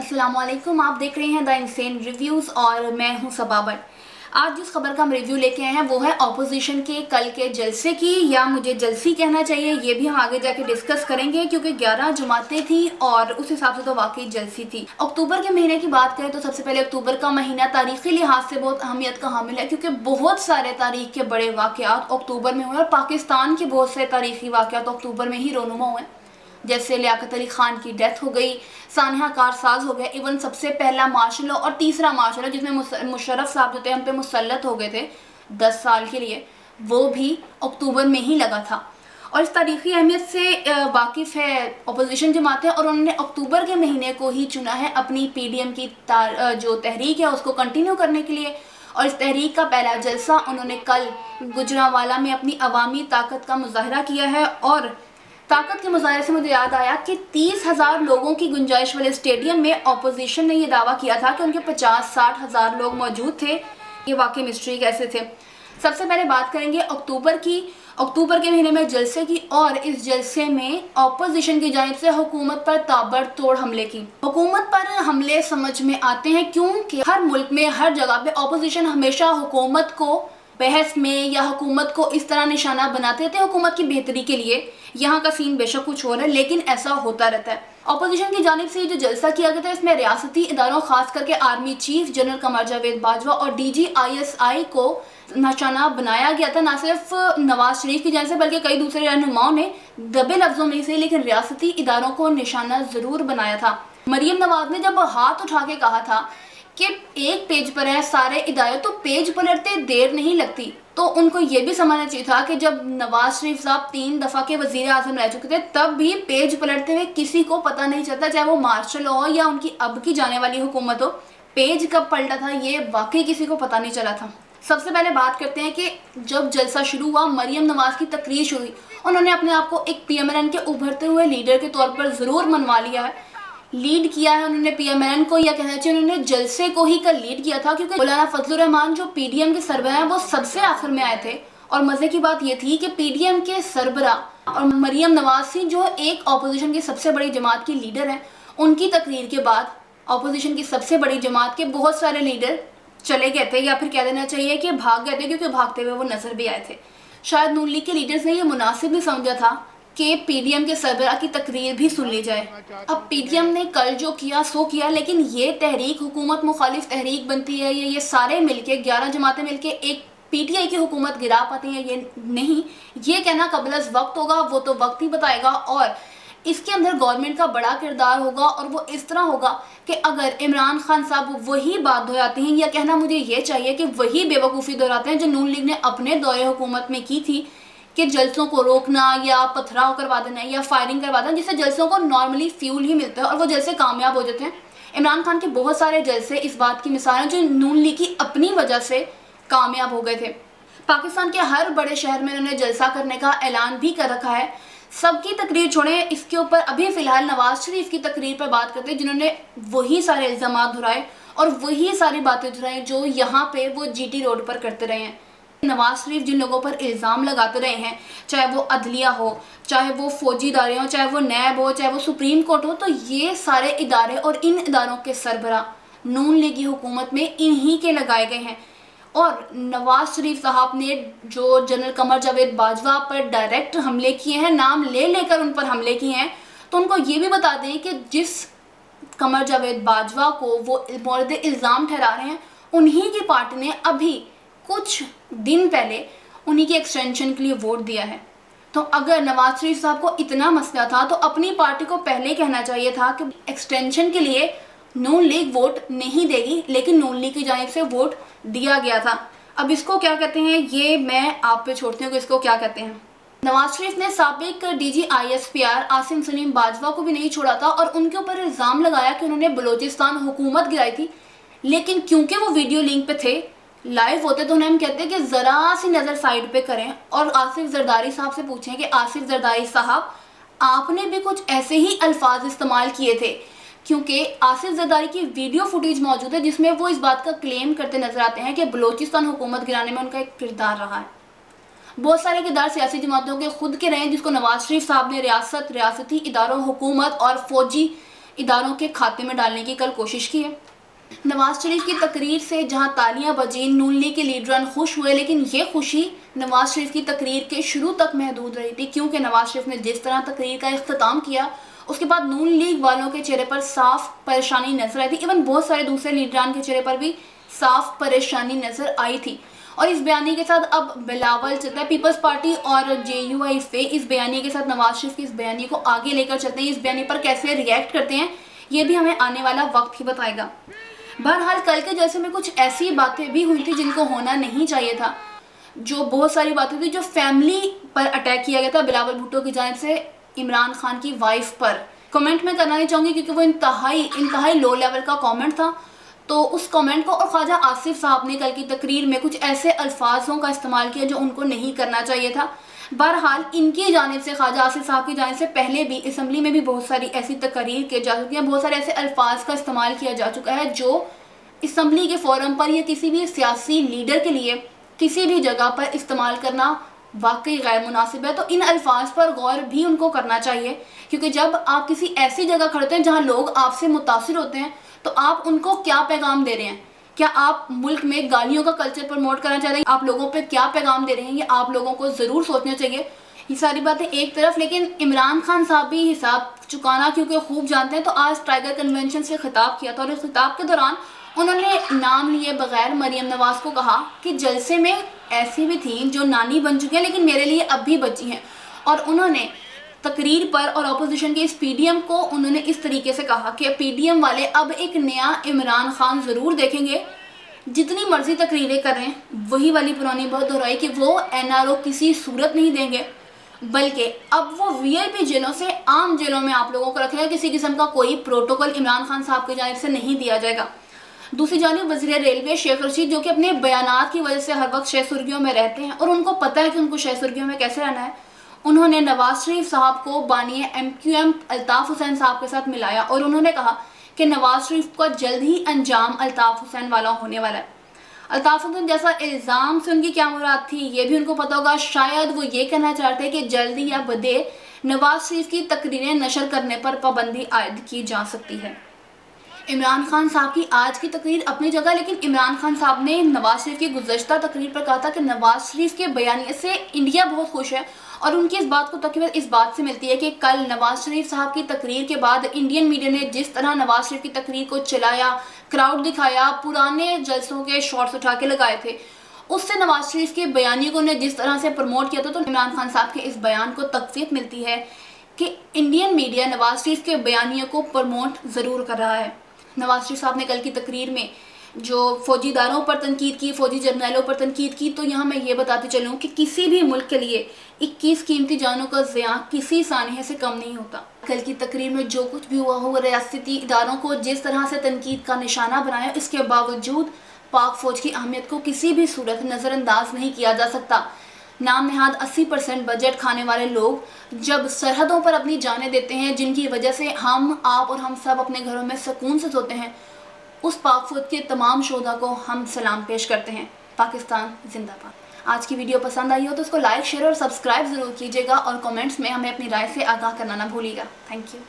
अस्सलाम वालेकुम। आप देख रहे हैं द इंसेन रिव्यूज़ और मैं हूं सबाबर। आज जिस खबर का हम रिव्यू लेके आए हैं वो है ऑपोजिशन के कल के जलसे की, या मुझे जलसी कहना चाहिए, ये भी हम आगे जाके डिस्कस करेंगे क्योंकि 11 जमातें थी और उस हिसाब से तो वाकई जलसी थी। अक्टूबर के महीने की बात करें तो सबसे पहले अक्टूबर का महीना तारीखी लिहाज से बहुत अहमियत का हामिल है क्योंकि बहुत सारे तारीख के बड़े वाक़यात अक्टूबर में हुए और पाकिस्तान के बहुत से तारीखी वाक़यात अक्टूबर में ही रोनुमा हुए। जैसे लियाकत अली खान की डेथ हो गई, सानिया कारसाज हो गए, इवन सबसे पहला मार्शल लॉ और तीसरा मार्शल लॉ जिसमें मुशर्रफ साहब जो थे हम पे मुसल्लत हो गए थे 10 साल के लिए, वो भी अक्टूबर में ही लगा था। और इस तारीखी अहमियत से वाकिफ़ है अपोजिशन जमातें और उन्होंने अक्टूबर के महीने को ही चुना है अपनी पीडीएम की जो तहरीक है उसको कंटिन्यू करने के लिए। और इस तहरीक का पहला जलसा उन्होंने कल गुजरांवाला में अपनी अवामी ताकत का मुजाहरा किया है। और ताकत के मुजाहरे से मुझे याद आया कि 30,000 लोगों की गुंजाइश वाले स्टेडियम में अपोजिशन ने ये दावा किया था कि उनके 50-60 हज़ार लोग मौजूद थे। ये वाकई मिस्ट्री कैसे थे। सबसे पहले बात करेंगे अक्टूबर की, अक्टूबर के महीने में जलसे की, और इस जलसे में अपोजिशन की जानिब से हुकूमत पर ताबड़तोड़ हमले की। हुकूमत पर हमले समझ में आते हैं क्योंकि हर मुल्क में हर जगह पे अपोजिशन हमेशा हुकूमत को बहस में या हुकूमत को इस तरह निशाना बनाते थे हुकूमत की बेहतरी के लिए। यहाँ का सीन बेशक कुछ और है लेकिन ऐसा होता रहता है। अपोजिशन की जानिब से जो जलसा किया गया था इसमें रियासती इदारों खास करके army chief general Qamar Javed Bajwa और DGISI को निशाना बनाया गया था। न सिर्फ नवाज शरीफ की जानिब से बल्कि कई दूसरे रहनुमाओं ने दबे लफ्जों में से लेकिन रियासती इदारों को निशाना जरूर बनाया था। मरियम नवाज ने जब हाथ उठा के कहा था कि एक पेज पर है सारे इदारे तो पेज पलटते देर नहीं लगती, तो उनको ये भी समझना चाहिए था कि जब नवाज शरीफ साहब 3 दफ़ा के वज़ीर आज़म रह चुके थे तब भी पेज पलटते हुए किसी को पता नहीं चलता, चाहे वो मार्शल हो या उनकी अब की जाने वाली हुकूमत हो। पेज कब पलटा था ये वाकई किसी को पता नहीं चला था। सबसे पहले बात करते हैं कि जब जलसा शुरू हुआ मरियम नवाज की तकरीर शुरू हुई, उन्होंने अपने आप को एक PMLN के उभरते हुए लीडर के तौर पर ज़रूर मनवा लिया है, लीड किया है उन्होंने PMLN को, या कहना चाहिए उन्होंने जलसे को ही कल लीड किया था क्योंकि मौलाना फजलुर रहमान जो PDM के सरबराह हैं वो सबसे आखिर में आए थे। और मज़े की बात ये थी कि PDM के सरबराह और मरियम नवाज सी जो एक अपोजिशन की सबसे बड़ी जमात की लीडर हैं, उनकी तकरीर के बाद अपोजिशन की सबसे बड़ी जमात के बहुत सारे लीडर चले गए थे, या फिर कह देना चाहिए कि भाग गए थे क्योंकि भागते हुए वो नजर भी आए थे। शायद नून लीग के लीडर्स ने यह मुनासिब नहीं समझा था कि PDM के सरबराह की तकरीर भी सुन ली जाए। अब PDM ने कल जो किया सो किया, लेकिन ये तहरीक हुकूमत मुखालिफ तहरीक बनती है, ये सारे मिलके 11 जमातें मिलके एक PTI की हुकूमत गिरा पाती हैं, ये नहीं। ये कहना कबल अज़ वक्त होगा, वो तो वक्त ही बताएगा। और इसके अंदर गवर्नमेंट का बड़ा किरदार होगा और वो इस तरह होगा कि अगर इमरान खान साहब वही बात दोहराते हैं, या कहना मुझे ये चाहिए कि वही बेवकूफ़ी दोहराते हैं जो नून लीग ने अपने दौरे हुकूमत में की थी कि जलसों को रोकना या पथराव करवा देना या फायरिंग करवा देना, जिससे जलसों को नॉर्मली फ्यूल ही मिलता है और वो जलसे कामयाब हो जाते हैं। इमरान खान के बहुत सारे जलसे इस बात की मिसाल हैं जो नून लीग की अपनी वजह से कामयाब हो गए थे। पाकिस्तान के हर बड़े शहर में उन्होंने जलसा करने का ऐलान भी कर रखा है। सबकी तकरीर छोड़ें, इसके ऊपर अभी फ़िलहाल नवाज शरीफ की तकरीर पर बात करते हैं जिन्होंने वही सारे इल्ज़ाम दोहराए और वही सारी बातें दोहराई जो यहाँ पे वो GT रोड पर करते रहे हैं। नवाज शरीफ जिन लोगों पर इल्ज़ाम लगाते रहे हैं, चाहे वो अदलिया हो, चाहे वो फौजी इदारे हों, चाहे वो नैब हो, चाहे वो सुप्रीम कोर्ट हो, तो ये सारे इदारे और इन इदारों के सरबराह नून लीगी हुकूमत में इन्हीं के लगाए गए हैं। और नवाज शरीफ साहब ने जो जनरल कमर जावेद बाजवा पर डायरेक्ट हमले किए हैं, नाम ले लेकर उन पर हमले किए हैं, तो उनको ये भी बता दें कि जिस कमर जावेद बाजवा को वो मौरद इल्ज़ाम ठहरा रहे हैं, उन्हीं की पार्टी ने अभी कुछ दिन पहले उन्हीं की एक्सटेंशन के लिए वोट दिया है। तो अगर नवाज शरीफ साहब को इतना मसला था तो अपनी पार्टी को पहले कहना चाहिए था कि एक्सटेंशन के लिए नून लीग वोट नहीं देगी, लेकिन नून लीग की जानिब से वोट दिया गया था। अब इसको क्या कहते हैं ये मैं आप पे छोड़ती हूँ कि इसको क्या कहते हैं। नवाज शरीफ ने साबिक DGISPR आसिम सलीम बाजवा को भी नहीं छोड़ा था और उनके ऊपर इल्ज़ाम लगाया कि उन्होंने बलूचिस्तान हुकूमत गिराई थी, लेकिन क्योंकि वो वीडियो लिंक पे थे, लाइव होते, तो उन्हें हम कहते हैं कि ज़रा सी नज़र साइड पे करें और आसिफ जरदारी साहब से पूछें कि आसिफ जरदारी साहब आपने भी कुछ ऐसे ही अल्फाज इस्तेमाल किए थे, क्योंकि आसिफ जरदारी की वीडियो फुटेज मौजूद है जिसमें वो इस बात का क्लेम करते नजर आते हैं कि बलूचिस्तान हुकूमत गिराने में उनका एक किरदार रहा है। बहुत सारे किरदार सियासी जमातों के खुद के रहे हैं जिसको नवाज शरीफ साहब ने रियासती इदारों, हुकूमत और फौजी इदारों के खाते में डालने की कल कोशिश की है। नवाज शरीफ की तकरीर से जहां तालियां बजीं, नून लीग के लीडरान खुश हुए, लेकिन ये खुशी नवाज शरीफ की तकरीर के शुरू तक महदूद रही थी, क्योंकि नवाज शरीफ ने जिस तरह तकरीर का इख्तिताम किया उसके बाद नून लीग वालों के चेहरे पर साफ परेशानी नजर आई थी। इवन बहुत सारे दूसरे लीडरान के चेहरे पर भी साफ परेशानी नजर आई थी। और इस बयानी के साथ अब बिलावल चलता है, पीपल्स पार्टी और JUIF इस बयानी के साथ नवाज शरीफ की इस बयानी को आगे लेकर चलते हैं। इस बयानी पर कैसे रिएक्ट करते हैं ये भी हमें आने वाला वक्त ही बताएगा। बहरहाल कल के जैसे में कुछ ऐसी बातें भी हुई थी जिनको होना नहीं चाहिए था। जो बहुत सारी बातें थी, जो फैमिली पर अटैक किया गया था बिलावल भुट्टो की जानिब से इमरान खान की वाइफ पर। कमेंट में करना नहीं चाहूँगी क्योंकि वो इंतहाई लो लेवल का कमेंट था। तो उस कमेंट को और ख्वाजा आसिफ साहब ने कल की तकरीर में कुछ ऐसे अल्फाजों का इस्तेमाल किया जो उनको नहीं करना चाहिए था। बहरहाल इनकी जानिब से, ख्वाजा आसिफ साहब की जानिब से पहले भी असम्बली में भी बहुत सारी ऐसी तकरीर की जा चुकी हैं, बहुत सारे ऐसे अल्फाज का इस्तेमाल किया जा चुका है जो असम्बली के फोरम पर या किसी भी सियासी लीडर के लिए किसी भी जगह पर इस्तेमाल करना वाकई गैर मुनासिब है। तो इन अल्फाज पर गौर भी उनको करना चाहिए, क्योंकि जब आप किसी ऐसी जगह खड़े हैं जहाँ लोग आपसे मुतासिर होते हैं तो आप उनको क्या पैगाम दे रहे हैं। क्या आप मुल्क में गालियों का कल्चर प्रमोट करना चाहते हैं? आप लोगों पे क्या पैगाम दे रहे हैं, ये आप लोगों को ज़रूर सोचना चाहिए। ये सारी बातें एक तरफ, लेकिन इमरान खान साहब भी हिसाब चुकाना क्योंकि खूब जानते हैं। तो आज टाइगर कन्वेंशन से खिताब किया था और इस खिताब के दौरान उन्होंने नाम लिए बगैर मरियम नवाज को कहा कि जलसे में ऐसी भी थी जो नानी बन चुकी हैं लेकिन मेरे लिए अब भी बची हैं। और उन्होंने तकरीर पर और अपोजिशन के इस PDM को उन्होंने इस तरीके से कहा कि PDM वाले अब एक नया इमरान खान ज़रूर देखेंगे। जितनी मर्जी तकरीरें करें, वही वाली पुरानी बात दोहराई कि वो NRO किसी सूरत नहीं देंगे, बल्कि अब वो VIP जेलों से आम जेलों में आप लोगों को रखेगा। किसी किस्म का कोई प्रोटोकॉल इमरान खान साहब की जानिब से नहीं दिया जाएगा। दूसरी जानिब वज़ीर रेलवे शेख रशीद, जो कि अपने बयानात की वजह से हर वक्त शह सुर्खियों में रहते हैं और उनको पता है कि उनको शह सुर्खियों में कैसे रहना है, उन्होंने नवाज शरीफ साहब को बानी MQM अल्ताफ़ हुसैन साहब के साथ मिलाया और उन्होंने कहा कि नवाज शरीफ का जल्द ही अंजाम अल्ताफ़ हुसैन वाला होने वाला है। अल्ताफ़ हुसैन जैसा इल्ज़ाम से उनकी क्या मुराद थी ये भी उनको पता होगा। शायद वो ये कहना चाहते हैं कि जल्दी या बदे नवाज शरीफ की तकरीरें नशर करने पर पाबंदी आयद की जा सकती है। इमरान खान साहब की आज की तकरीर अपनी जगह, लेकिन इमरान खान साहब ने नवाज शरीफ की गुज़श्ता तकरीर पर कहा था कि नवाज शरीफ के बयानिए से इंडिया बहुत खुश है। और उनकी इस बात को तक़वीत इस बात से मिलती है कि कल नवाज शरीफ साहब की तकरीर के बाद इंडियन मीडिया ने जिस तरह नवाज शरीफ की तकरीर को चलाया, क्राउड दिखाया, पुराने जलसों के शॉट्स उठा के लगाए थे, उससे नवाज शरीफ के बयानी को ने जिस तरह से प्रमोट किया था, तो इमरान खान साहब के इस बयान को तक़वीत मिलती है कि इंडियन मीडिया नवाज शरीफ के बयानियों को प्रमोट ज़रूर कर रहा है। नवाज शरीफ साहब ने कल की तकरीर में जो फौजी इदारों पर तनकीद की, फौजी जर्नैलों पर तनकीद की, तो यहाँ मैं ये बताती चलूँ कि किसी भी मुल्क के लिए 21 कीमती जानों का ज़िया किसी सानिया से कम नहीं होता। कल की तकरीर में जो कुछ भी हुआ हो, रियासती इदारों को जिस तरह से तनकीद का निशाना बनाया, इसके बावजूद पाक फ़ौज की अहमियत को किसी भी सूरत नज़रअंदाज नहीं किया जा सकता। नाम नहाद 80% बजट खाने वाले लोग जब सरहदों पर अपनी जानें देते हैं, जिनकी वजह से हम, आप और हम सब अपने घरों में सुकून से सोते हैं, उस पाक फ़ौज के तमाम शोधा को हम सलाम पेश करते हैं। पाकिस्तान जिंदाबाद। आज की वीडियो पसंद आई हो तो उसको लाइक, शेयर और सब्सक्राइब ज़रूर कीजिएगा और कमेंट्स में हमें अपनी राय से आगाह करना ना भूलिएगा। Thank you.